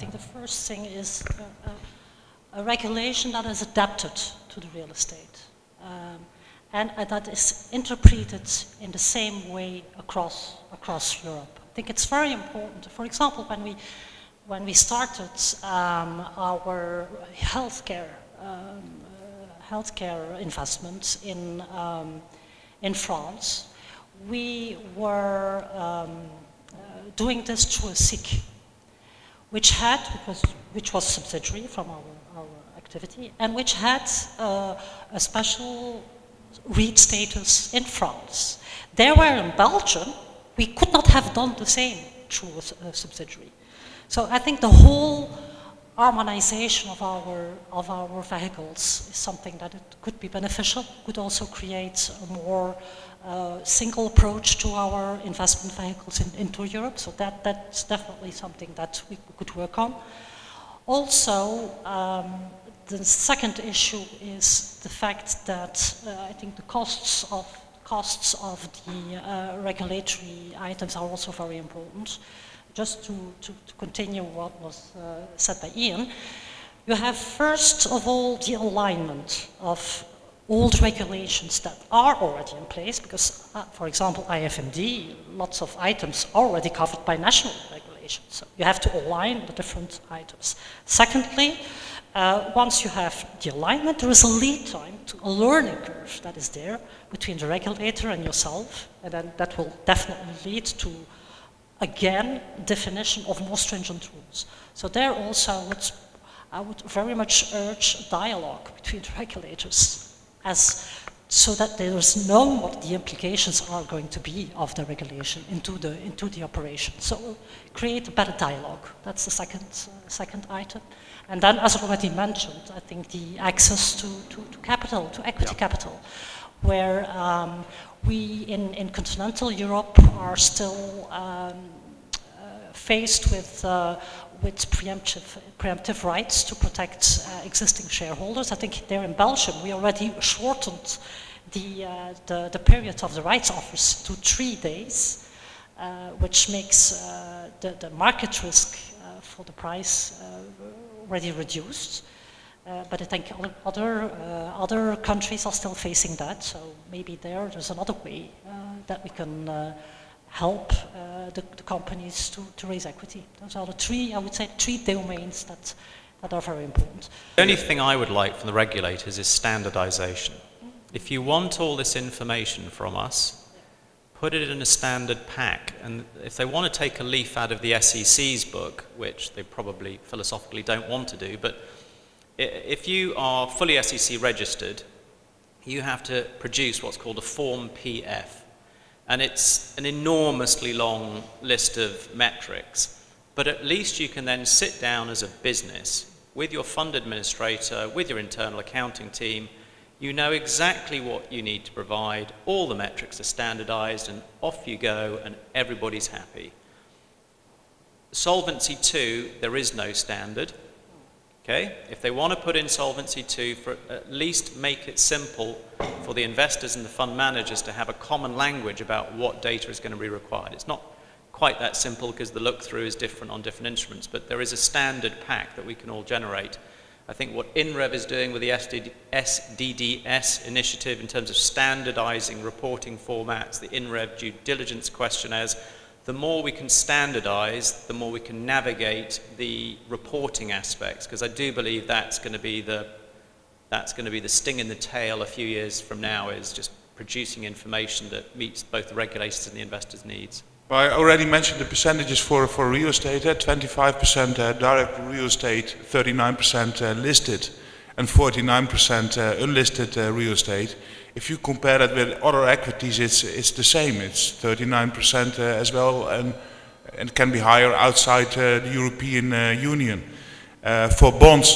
think the first thing is a regulation that is adapted to the real estate. And that is interpreted in the same way across Europe. I think it's very important. For example, when we started our healthcare investments in France, we were doing this through a SIC, which was a subsidiary from our activity, and which had a special REIT status in France. There were in Belgium, we could not have done the same through a subsidiary. So I think the whole harmonization of our vehicles is something that it could be beneficial, could also create a more single approach to our investment vehicles into Europe. So that's definitely something that we could work on. Also, the second issue is the fact that I think the costs of the regulatory items are also very important. Just to continue what was said by Ian, you have first of all the alignment of old regulations that are already in place, because, for example, IFMD, lots of items are already covered by national regulations. So you have to align the different items. Secondly, once you have the alignment, there is a lead time, a learning curve that is there between the regulator and yourself, and then that will definitely lead to, again, definition of more stringent rules. So there also, I would very much urge dialogue between the regulators, so that there is known what the implications are going to be of the regulation into the operation. So create a better dialogue. That's the second item. And then, as already mentioned, I think the access to capital, to equity capital, where we in continental Europe are still faced with preemptive rights to protect existing shareholders. I think there in Belgium we already shortened the period of the rights offers to 3 days, which makes the market risk for the price already reduced. But I think other countries are still facing that, so maybe there's another way that we can help the companies to raise equity. Those are the three, I would say, 3 domains that are very important. The only thing I would like from the regulators is standardization. If you want all this information from us, put it in a standard pack. And if they want to take a leaf out of the SEC's book, which they probably philosophically don't want to do, but if you are fully SEC registered, you have to produce what's called a Form PF. And it's an enormously long list of metrics. But at least you can then sit down as a business with your fund administrator, with your internal accounting team. You know exactly what you need to provide. All the metrics are standardized, and off you go, and everybody's happy. Solvency II, there is no standard. Okay? If they want to put in Solvency II, at least make it simple for the investors and the fund managers to have a common language about what data is going to be required. It's not quite that simple because the look-through is different on different instruments, but there is a standard pack that we can all generate. I think what INREV is doing with the SDDS initiative in terms of standardizing reporting formats, the INREV due diligence questionnaires, the more we can standardize, the more we can navigate the reporting aspects, because I do believe that's going to be the sting in the tail a few years from now, is just producing information that meets both the regulators and the investors' needs. Well, I already mentioned the percentages for real estate, 25% direct real estate, 39% listed, and 49% unlisted real estate. If you compare that with other equities, it's the same. It's 39% as well, and can be higher outside the European Union. For bonds,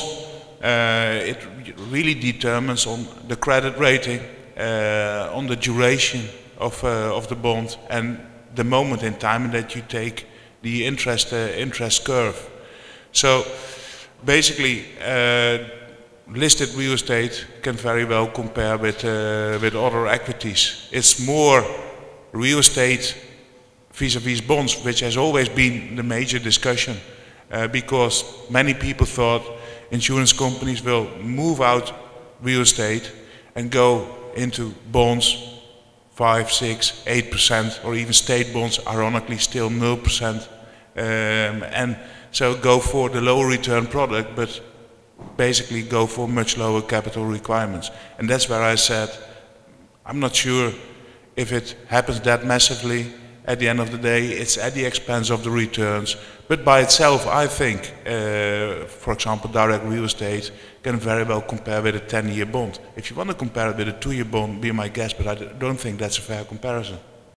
it really determines on the credit rating, on the duration of the bond, and the moment in time that you take the interest curve. So basically, listed real estate can very well compare with other equities. It's more real estate vis-à-vis bonds, which has always been the major discussion. because many people thought insurance companies will move out real estate and go into bonds 5, 6, 8%, or even state bonds, ironically still 0%, and so go for the lower return product, but basically go for much lower capital requirements. And that's where I said, I'm not sure if it happens that massively. At the end of the day, it's at the expense of the returns. But by itself, I think, for example, direct real estate can very well compare with a 10-year bond. If you want to compare it with a 2-year bond, be my guest, but I don't think that's a fair comparison.